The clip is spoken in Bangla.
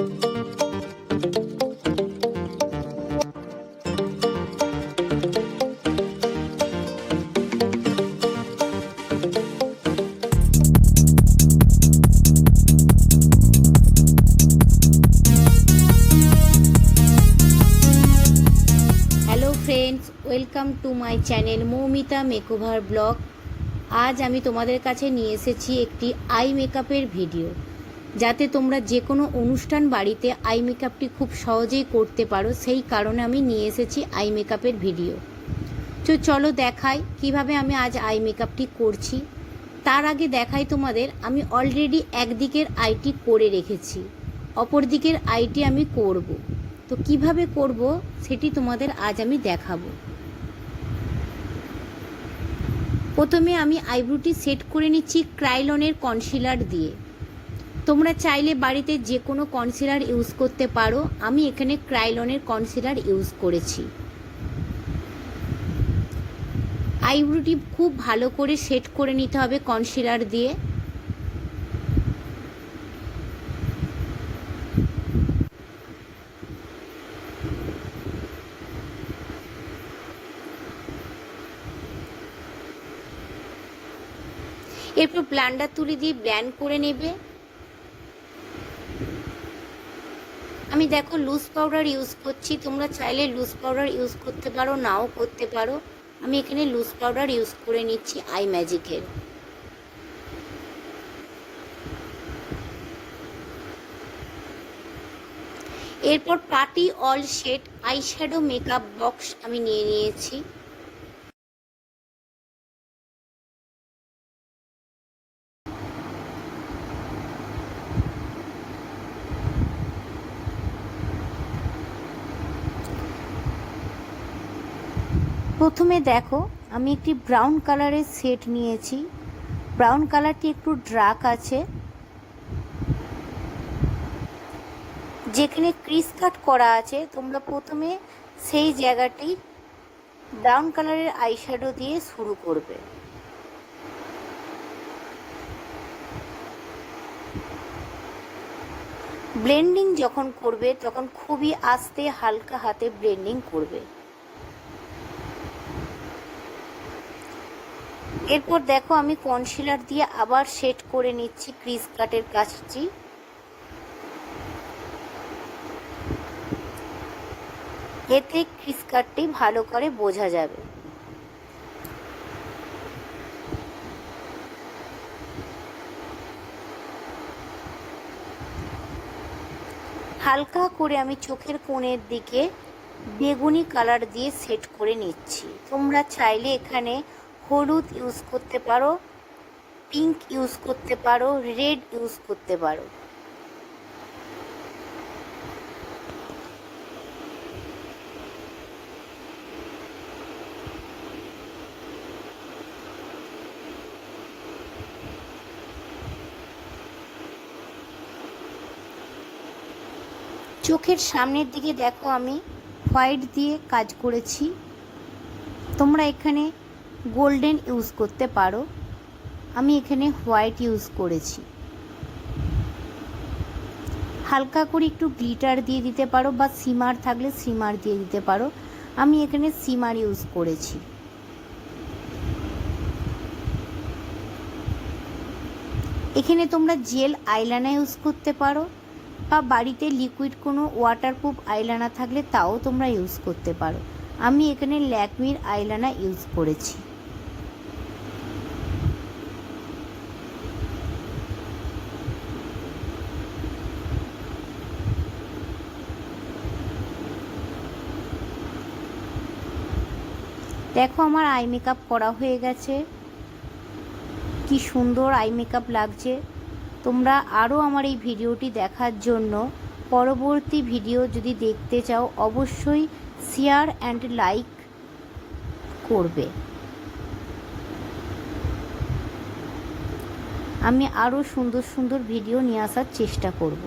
Hello friends, welcome to my channel Moumita makeover blog. আজ আমি তোমাদের কাছে নিয়ে এসেছি একটি আই মেকআপের ভিডিও, যাতে তোমরা যে কোনো অনুষ্ঠান বাড়িতে আই মেকআপটি খুব সহজেই করতে পারো। সেই কারণে আমি নিয়ে এসেছি আই মেকআপের ভিডিও। তো চলো দেখাই কিভাবে আমি আজ আই মেকআপটি করছি। তার আগে দেখাই তোমাদের, আমি অলরেডি একদিকের আইটি করে রেখেছি, অপর দিকের আইটি আমি করব। তো কিভাবে করব সেটি তোমাদের আজ আমি দেখাবো। প্রথমে আমি আইব্রোটি সেট করে নিচ্ছি ক্রাইলনের কনসিলার দিয়ে। তোমরা চাইলে বাড়িতে যে কোনো কনসিলার ইউজ করতে পারো, আমি এখানে ক্রাইলনের কনসিলার ইউজ করেছি। আইব্রোটি খুব ভালো করে সেট করে নিতে হবে কনসিলার দিয়ে। এরপর ব্লেন্ডার তুলি দিয়ে ব্লেন্ড করে নেবে। আমি দেখো লুজ পাউডার ইউজ করছি, তোমরা চাইলে লুজ পাউডার ইউজ করতে পারো, নাও করতে পারো। আমি এখানে লুজ পাউডার ইউজ করে নিচ্ছি আই ম্যাজিকের। এরপর party all shade eye shadow makeup box আমি নিয়ে নিয়েছি। প্রথমে দেখো আমি একটি ব্রাউন কালারের সেট নিয়েছি। ব্রাউন কালারটি একটু ডার্ক আছে। যেখানে ক্রিস কাট করা আছে তোমরা প্রথমে সেই জায়গাটি ব্রাউন কালারের আইশ্যাডো দিয়ে শুরু করবে। ব্লেন্ডিং যখন করবে তখন খুবই আস্তে হালকা হাতে ব্লেন্ডিং করবে। এরপর দেখো আমি কনসিলার দিয়ে আবার সেট করে নিচ্ছি ক্রিস কাটের কাজটি। এতে ক্রিস কাটটি ভালো করে বোঝা যাবে। হালকা করে আমি চোখের কোণের দিকে বেগুনি কালার দিয়ে সেট করে নিচ্ছি। তোমরা চাইলে এখানে হলুদ ইউজ করতে পারো, পিঙ্ক ইউজ করতে পারো, রেড ইউজ করতে পারো। চোখের সামনের দিকে দেখো আমি হোয়াইট দিয়ে কাজ করেছি। তোমরা এখানে গোল্ডেন ইউজ করতে পারো, আমি এখানে হোয়াইট ইউজ করেছি। হালকা করে একটু গ্লিটার দিয়ে দিতে পারো, বা সিমার থাকলে সিমার দিয়ে দিতে পারো। আমি এখানে সিমার ইউজ করেছি। এখানে তোমরা জেল আইলাইনার ইউজ করতে পারো, বা বাড়িতে লিকুইড কোনো ওয়াটারপ্রুফ আইলাইনার থাকলে তাও তোমরা ইউজ করতে পারো। আমি এখানে ল্যাকমির আইলাইনার ইউজ করেছি। দেখো আমার আই মেকআপ করা হয়ে গেছে। কি সুন্দর আই মেকআপ লাগছে। তোমরা আরও আমার এই ভিডিওটি দেখার জন্য পরবর্তী ভিডিও যদি দেখতে চাও অবশ্যই শেয়ার অ্যান্ড লাইক করবে। আমি আরও সুন্দর সুন্দর ভিডিও নিয়ে আসার চেষ্টা করব।